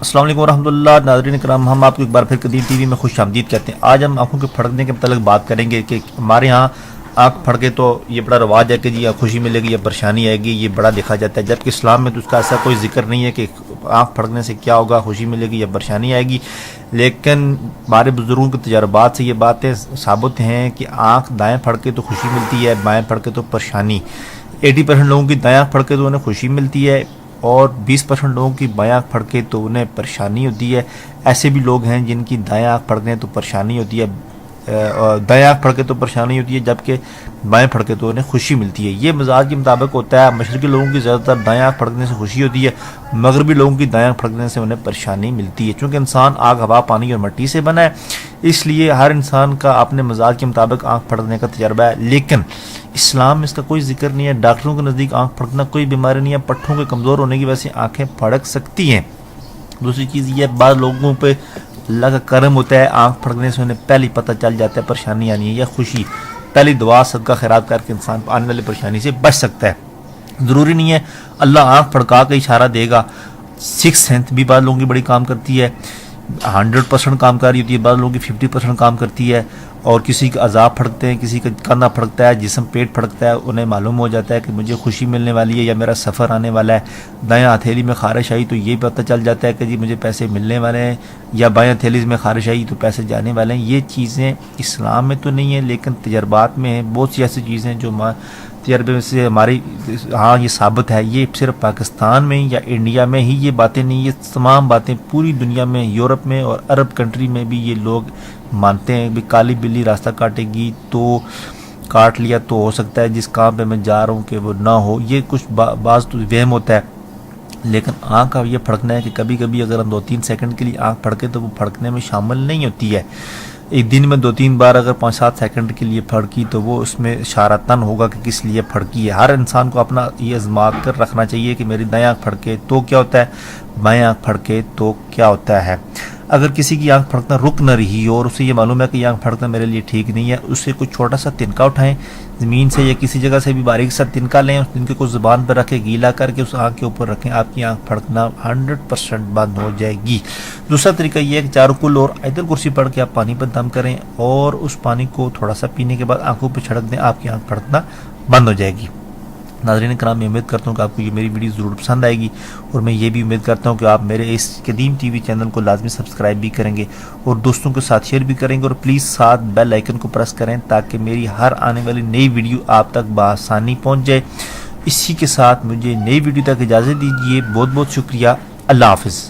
السلام علیکم ورحمۃ اللہ ناظرین کرام، ہم آپ کو ایک بار پھر قدیم ٹی وی میں خوش آمدید کہتے ہیں۔ آج ہم آنکھوں کے پھڑکنے کے متعلق بات کریں گے کہ ہمارے ہاں آنکھ پھڑکے تو یہ بڑا رواج ہے کہ جی یا خوشی ملے گی یا پریشانی آئے گی، یہ بڑا دیکھا جاتا ہے، جبکہ اسلام میں تو اس کا ایسا کوئی ذکر نہیں ہے کہ آنکھ پھڑکنے سے کیا ہوگا، خوشی ملے گی یا پریشانی آئے گی۔ لیکن ہمارے بزرگوں کے تجربات سے یہ باتیں ثابت ہیں کہ آنکھ دائیں پھڑکے تو خوشی ملتی ہے، بائیں پھڑکے تو پریشانی۔ 80% لوگوں کی دائیں آنکھ پھڑکے تو انہیں خوشی ملتی ہے اور 20% لوگوں کی بائیں آنکھ پھڑکے تو انہیں پریشانی ہوتی ہے۔ ایسے بھی لوگ ہیں جن کی دائیں آنکھ پھڑکے تو پریشانی ہوتی ہے، دائیں آنکھ پھڑکے تو پریشانی ہوتی ہے، جبکہ بائیں پھڑکے تو انہیں خوشی ملتی ہے۔ یہ مزاج کے مطابق ہوتا ہے۔ مشرقی لوگوں کی زیادہ تر دائیں آنکھ پھڑکنے سے خوشی ہوتی ہے، مغربی لوگوں کی دائیں آنکھ پھڑکنے سے انہیں پریشانی ملتی ہے۔ چونکہ انسان آگ، ہوا، پانی اور مٹی سے بنا ہے، اس لیے ہر انسان کا اپنے مزاج کے مطابق آنکھ پھڑکنے کا تجربہ ہے۔ لیکن اسلام میں اس کا کوئی ذکر نہیں ہے۔ ڈاکٹروں کے نزدیک آنکھ پھڑکنا کوئی بیماری نہیں ہے، پٹھوں کے کمزور ہونے کی وجہ سے آنکھیں پھڑک سکتی ہیں۔ دوسری چیز یہ ہے، بعض لوگوں پہ اللہ کا کرم ہوتا ہے، آنکھ پھڑکنے سے انہیں پہلے پتہ چل جاتا ہے پریشانی آنی ہے یا خوشی، پہلی دعا صدقہ خیرات کر کے انسان آنے والی پریشانی سے بچ سکتا ہے۔ ضروری نہیں ہے اللہ آنکھ پھڑکا کے اشارہ دے گا۔ سکس سینس بھی بعض لوگوں کی بڑی کام کرتی ہے، 100% کام کر رہی ہوتی ہے، بعض لوگوں کی 50% کام کرتی ہے، اور کسی کا عذاب پھڑکتے ہیں، کسی کا کندھا پھڑکتا ہے، جسم پیٹ پھڑکتا ہے، انہیں معلوم ہو جاتا ہے کہ مجھے خوشی ملنے والی ہے یا میرا سفر آنے والا ہے۔ دائیں ہتھیلی میں خارش آئی تو یہ پتہ چل جاتا ہے کہ جی مجھے پیسے ملنے والے ہیں، یا بائیں ہتھیلی میں خارش آئی تو پیسے جانے والے ہیں۔ یہ چیزیں اسلام میں تو نہیں ہیں، لیکن تجربات میں ہیں۔ بہت سی ایسی چیزیں جو تجربے سے ہماری ہاں یہ ثابت ہے۔ یہ صرف پاکستان میں یا انڈیا میں ہی یہ باتیں نہیں، یہ تمام باتیں پوری دنیا میں، یورپ میں اور عرب کنٹری میں بھی یہ لوگ مانتے ہیں کہ کالی بلی راستہ کاٹے گی تو کاٹ لیا تو ہو سکتا ہے جس کام پہ میں جا رہا ہوں کہ وہ نہ ہو۔ یہ کچھ بعض تو وہم ہوتا ہے، لیکن آنکھ کا یہ پھڑکنا ہے کہ کبھی کبھی اگر ہم 2-3 سیکنڈ کے لیے آنکھ پھڑکے تو وہ پھڑکنے میں شامل نہیں ہوتی ہے۔ ایک دن میں 2-3 بار اگر 5-7 سیکنڈ کے لیے پھڑکی تو وہ اس میں اشارتاً ہوگا کہ کس لیے پھڑکی ہے۔ ہر انسان کو اپنا یہ آزما کر رکھنا چاہیے کہ میری دائیں آنکھ پھڑکے تو کیا ہوتا ہے، بائیں آنکھ پھڑکے تو کیا ہوتا ہے۔ اگر کسی کی آنکھ پھڑکنا رک نہ رہی اور اسے یہ معلوم ہے کہ یہ آنکھ پھڑکنا میرے لیے ٹھیک نہیں ہے، اسے کچھ چھوٹا سا تنکا اٹھائیں، زمین سے یا کسی جگہ سے بھی باریک سا تنکا لیں، اس تنکے کو زبان پر رکھیں، گیلا کر کے اس آنکھ کے اوپر رکھیں، آپ کی آنکھ پھڑکنا 100% بند ہو جائے گی۔ دوسرا طریقہ یہ ہے کہ چاروں کل اور ایدل کرسی پڑھ کے آپ پانی پر دم کریں اور اس پانی کو تھوڑا سا پینے کے بعد آنکھوں پہ چھڑک دیں، آپ کی آنکھ پھڑکنا بند ہو جائے گی۔ ناظرین کرام، میں امید کرتا ہوں کہ آپ کو یہ میری ویڈیو ضرور پسند آئے گی، اور میں یہ بھی امید کرتا ہوں کہ آپ میرے اس قدیم ٹی وی چینل کو لازمی سبسکرائب بھی کریں گے اور دوستوں کے ساتھ شیئر بھی کریں گے، اور پلیز ساتھ بیل آئیکن کو پریس کریں تاکہ میری ہر آنے والی نئی ویڈیو آپ تک بآسانی پہنچ جائے۔ اسی کے ساتھ مجھے نئی ویڈیو تک اجازت دیجیے۔ بہت بہت شکریہ۔ اللہ حافظ۔